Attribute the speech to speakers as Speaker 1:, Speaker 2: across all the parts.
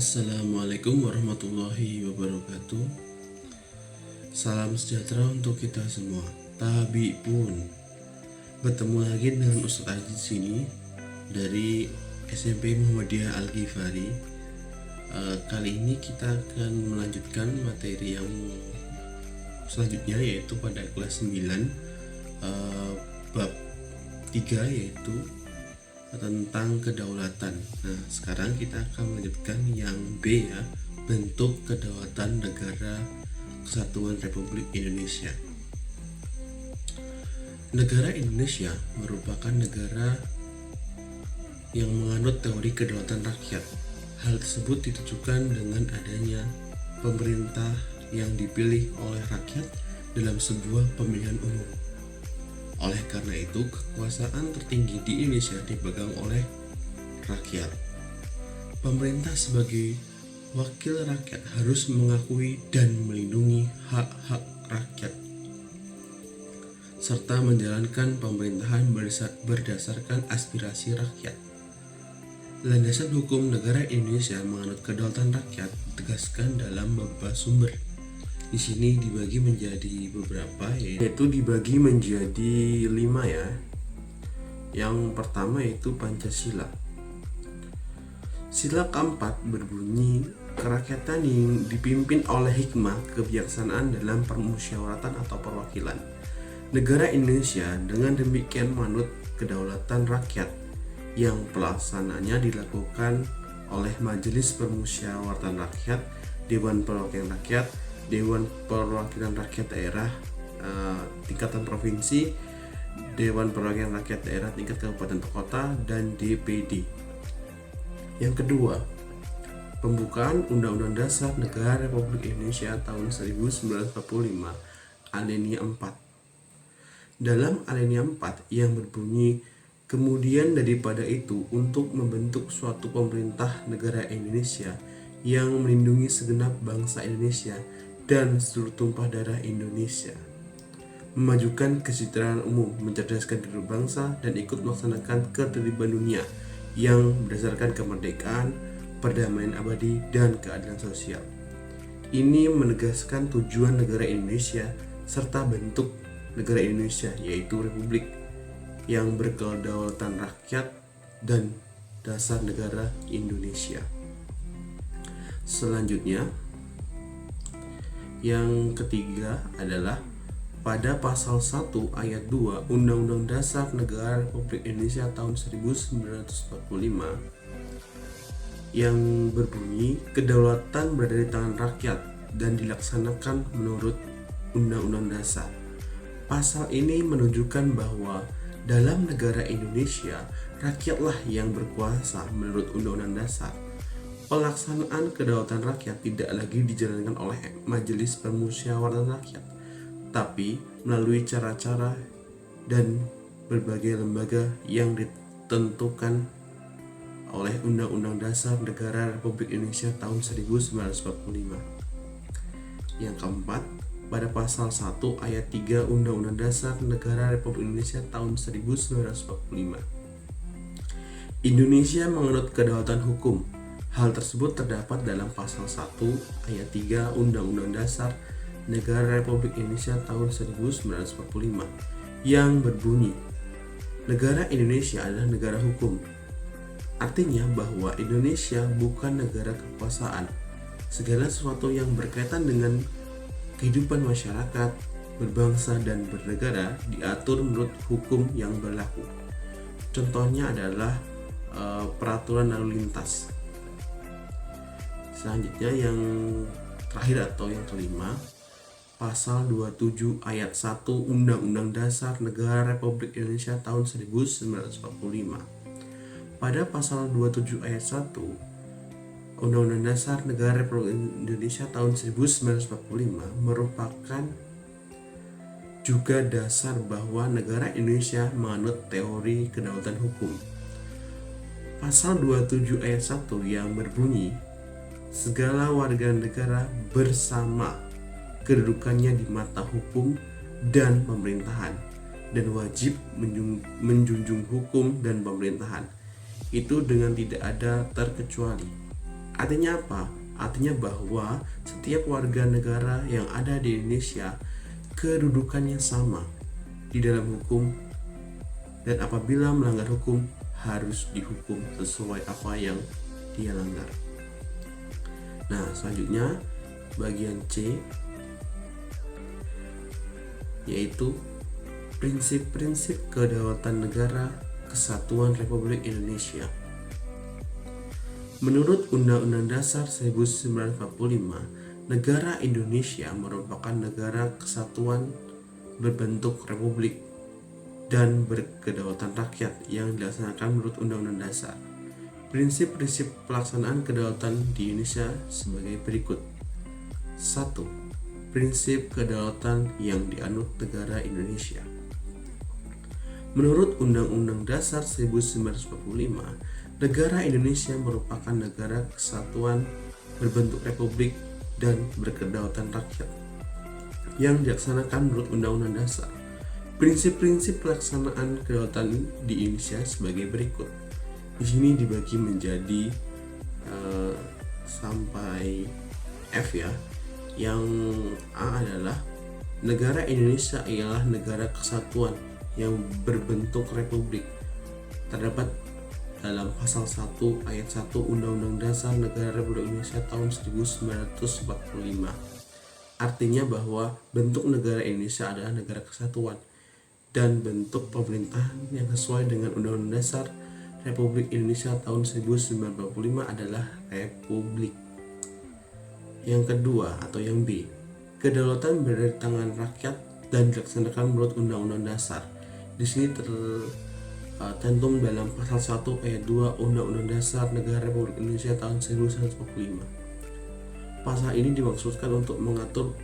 Speaker 1: Assalamualaikum warahmatullahi wabarakatuh. Salam sejahtera untuk kita semua. Tabi pun bertemu lagi dengan Ustadz Aziz sini dari SMP Muhammadiyah Al Ghifari. Kali ini kita akan melanjutkan materi yang selanjutnya, yaitu pada kelas 9 bab 3, yaitu tentang kedaulatan. Nah, sekarang kita akan melanjutkan yang B, ya, bentuk kedaulatan negara Kesatuan Republik Indonesia. Negara Indonesia merupakan negara yang menganut teori kedaulatan rakyat. Hal tersebut ditujukan dengan adanya pemerintah yang dipilih oleh rakyat dalam sebuah pemilihan umum. Oleh karena itu, kekuasaan tertinggi di Indonesia dipegang oleh rakyat. Pemerintah sebagai wakil rakyat harus mengakui dan melindungi hak-hak rakyat, serta menjalankan pemerintahan berdasarkan aspirasi rakyat. Landasan hukum negara Indonesia menganut kedaulatan rakyat ditegaskan dalam beberapa sumber. Di sini dibagi menjadi beberapa, yaitu dibagi menjadi 5, ya. Yang pertama yaitu Pancasila. Sila keempat berbunyi, kerakyatan yang dipimpin oleh hikmah kebijaksanaan dalam permusyawaratan atau perwakilan. Negara Indonesia dengan demikian menganut kedaulatan rakyat yang pelaksananya dilakukan oleh Majelis Permusyawaratan Rakyat, Dewan Perwakilan Rakyat, Dewan Perwakilan Rakyat Daerah tingkatan provinsi, Dewan Perwakilan Rakyat Daerah tingkat kabupaten atau kota, dan DPD. Yang kedua, pembukaan Undang-Undang Dasar Negara Republik Indonesia tahun 1945, alinea 4. Dalam alinea 4 yang berbunyi, kemudian daripada itu untuk membentuk suatu pemerintah negara Indonesia yang melindungi segenap bangsa Indonesia dan seluruh tumpah darah Indonesia, memajukan kesejahteraan umum, mencerdaskan kehidupan bangsa, dan ikut melaksanakan ketertiban dunia yang berdasarkan kemerdekaan, perdamaian abadi, dan keadilan sosial. Ini menegaskan tujuan negara Indonesia serta bentuk negara Indonesia, yaitu republik yang berkedaulatan rakyat dan dasar negara Indonesia. Selanjutnya, yang ketiga adalah pada pasal 1 ayat 2 Undang-Undang Dasar Negara Republik Indonesia tahun 1945 yang berbunyi, kedaulatan berada di tangan rakyat dan dilaksanakan menurut Undang-Undang Dasar. Pasal ini menunjukkan bahwa dalam negara Indonesia, rakyatlah yang berkuasa menurut Undang-Undang Dasar. Pelaksanaan kedaulatan rakyat tidak lagi dijalankan oleh Majelis Permusyawaratan Rakyat, tapi melalui cara-cara dan berbagai lembaga yang ditentukan oleh Undang-Undang Dasar Negara Republik Indonesia tahun 1945. Yang keempat, pada pasal 1 ayat 3 Undang-Undang Dasar Negara Republik Indonesia tahun 1945. Indonesia menganut kedaulatan hukum. Hal tersebut terdapat dalam pasal 1 ayat 3 Undang-Undang Dasar Negara Republik Indonesia tahun 1945 yang berbunyi, negara Indonesia adalah negara hukum. Artinya bahwa Indonesia bukan negara kekuasaan. Segala sesuatu yang berkaitan dengan kehidupan masyarakat, berbangsa, dan bernegara diatur menurut hukum yang berlaku. Contohnya adalah peraturan lalu lintas. Selanjutnya yang terakhir atau yang kelima, pasal 27 ayat 1 Undang-Undang Dasar Negara Republik Indonesia tahun 1945. Pada pasal 27 ayat 1 Undang-Undang Dasar Negara Republik Indonesia tahun 1945 merupakan juga dasar bahwa negara Indonesia menganut teori kedaulatan hukum. Pasal 27 ayat 1 yang berbunyi, segala warga negara bersama kedudukannya di mata hukum dan pemerintahan dan wajib menjunjung hukum dan pemerintahan itu dengan tidak ada terkecuali. Artinya apa? Artinya bahwa setiap warga negara yang ada di Indonesia kedudukannya sama di dalam hukum, dan apabila melanggar hukum harus dihukum sesuai apa yang dia langgar. Nah, selanjutnya bagian C, yaitu prinsip-prinsip kedaulatan negara Kesatuan Republik Indonesia. Menurut Undang-Undang Dasar 1945, negara Indonesia merupakan negara kesatuan berbentuk republik dan berkedaulatan rakyat yang dilaksanakan menurut Undang-Undang Dasar. Prinsip-prinsip pelaksanaan kedaulatan di Indonesia sebagai berikut. 1. Prinsip kedaulatan yang dianut negara Indonesia. Menurut Undang-Undang Dasar 1945, negara Indonesia merupakan negara kesatuan berbentuk republik dan berkedaulatan rakyat yang dilaksanakan menurut Undang-Undang Dasar. Prinsip-prinsip pelaksanaan kedaulatan di Indonesia sebagai berikut. Di sini dibagi menjadi sampai F ya. Yang A adalah negara Indonesia ialah negara kesatuan yang berbentuk republik. Terdapat dalam pasal 1 ayat 1 Undang-Undang Dasar Negara Republik Indonesia tahun 1945. Artinya bahwa bentuk negara Indonesia adalah negara kesatuan dan bentuk pemerintahan yang sesuai dengan Undang-Undang Dasar Republik Indonesia tahun 1945 adalah republik. Yang kedua atau yang B, kedaulatan berada di tangan rakyat dan dilaksanakan menurut Undang-Undang Dasar. Di sini tercantum dalam pasal 1 ayat 2 Undang-Undang Dasar Negara Republik Indonesia tahun 1945. Pasal ini dimaksudkan untuk mengatur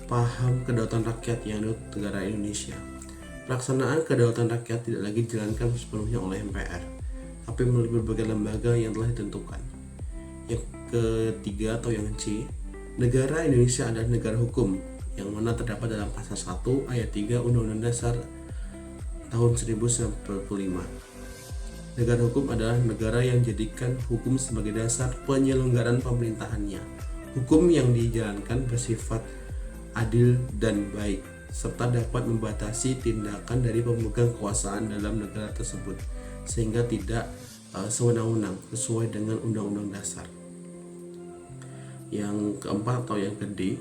Speaker 1: paham kedaulatan rakyat yang dianut negara Indonesia. Pelaksanaan kedaulatan rakyat tidak lagi dijalankan sepenuhnya oleh MPR, tapi melalui berbagai lembaga yang telah ditentukan. Yang ketiga atau yang C, negara Indonesia adalah negara hukum, yang mana terdapat dalam pasal 1 ayat 3 Undang-Undang Dasar tahun 1945. Negara hukum adalah negara yang jadikan hukum sebagai dasar penyelenggaraan pemerintahannya. Hukum yang dijalankan bersifat adil dan baik, serta dapat membatasi tindakan dari pemegang kekuasaan dalam negara tersebut, sehingga tidak sewenang-wenang sesuai dengan Undang-Undang Dasar. Yang keempat atau yang ke-D,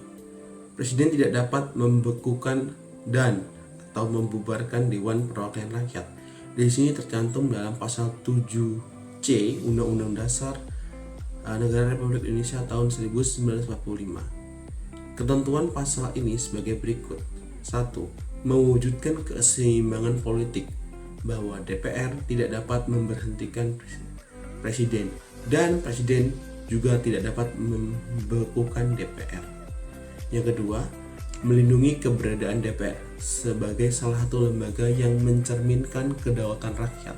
Speaker 1: Presiden tidak dapat membekukan dan atau membubarkan Dewan Perwakilan Rakyat. Di sini tercantum dalam pasal 7C Undang-Undang Dasar Negara Republik Indonesia tahun 1945. Ketentuan pasal ini sebagai berikut. 1. Mewujudkan keseimbangan politik, bahwa DPR tidak dapat memberhentikan Presiden dan Presiden juga tidak dapat membekukan DPR. Yang kedua, melindungi keberadaan DPR sebagai salah satu lembaga yang mencerminkan kedaulatan rakyat.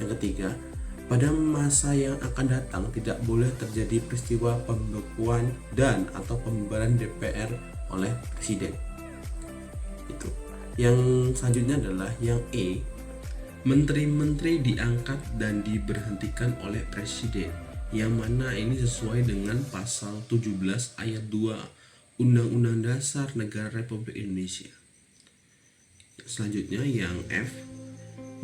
Speaker 1: Yang ketiga, pada masa yang akan datang tidak boleh terjadi peristiwa pembekuan dan atau pembubaran DPR oleh Presiden. Itu. Yang selanjutnya adalah yang E, menteri-menteri diangkat dan diberhentikan oleh Presiden, yang mana ini sesuai dengan pasal 17 ayat 2 Undang-Undang Dasar Negara Republik Indonesia. Selanjutnya yang F,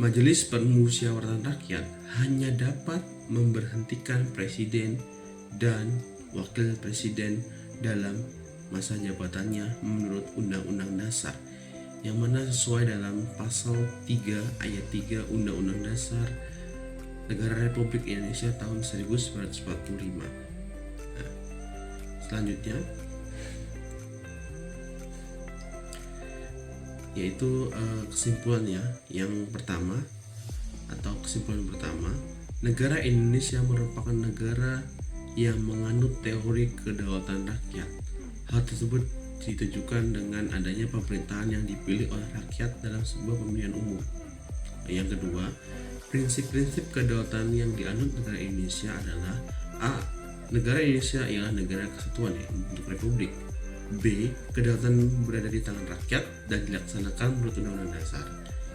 Speaker 1: Majelis Permusyawaratan Rakyat hanya dapat memberhentikan Presiden dan Wakil Presiden dalam masa jabatannya menurut Undang-Undang Dasar, yang mana sesuai dalam pasal 3 ayat 3 Undang-Undang Dasar Negara Republik Indonesia tahun 1945. Nah, selanjutnya yaitu kesimpulannya. Yang pertama atau kesimpulan pertama, negara Indonesia merupakan negara yang menganut teori kedaulatan rakyat. Hal tersebut ditujukan dengan adanya pemerintahan yang dipilih oleh rakyat dalam sebuah pemilihan umum. Yang kedua, prinsip-prinsip kedaulatan yang dianut negara Indonesia adalah A. Negara Indonesia ialah negara kesatuan untuk republik. B. Kedaulatan berada di tangan rakyat dan dilaksanakan menurut Undang-Undang Dasar.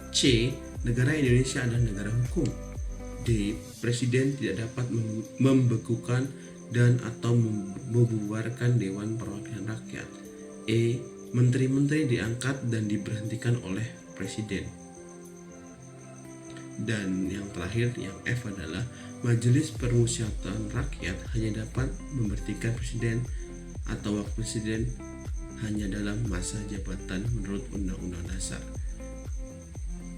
Speaker 1: C. Negara Indonesia adalah negara hukum. D. D. Presiden tidak dapat membekukan dan atau membubarkan Dewan Perwakilan Rakyat. E. Menteri-menteri diangkat dan diberhentikan oleh Presiden. Dan yang terakhir, yang F adalah Majelis Permusyawaratan Rakyat hanya dapat memberhentikan Presiden atau Wakil Presiden hanya dalam masa jabatan menurut Undang-Undang Dasar.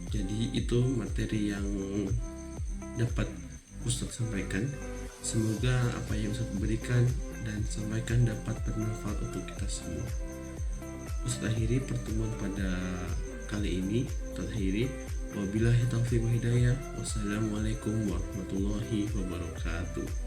Speaker 1: Jadi itu materi yang dapat Ustadz sampaikan. Semoga apa yang Ustadz berikan dan sampaikan dapat bermanfaat untuk kita semua. Ustadz akhiri pertemuan pada kali ini. Ustadz akhiri, wabillahi taufiq wa hidayah. Wassalamualaikum warahmatullahi wabarakatuh.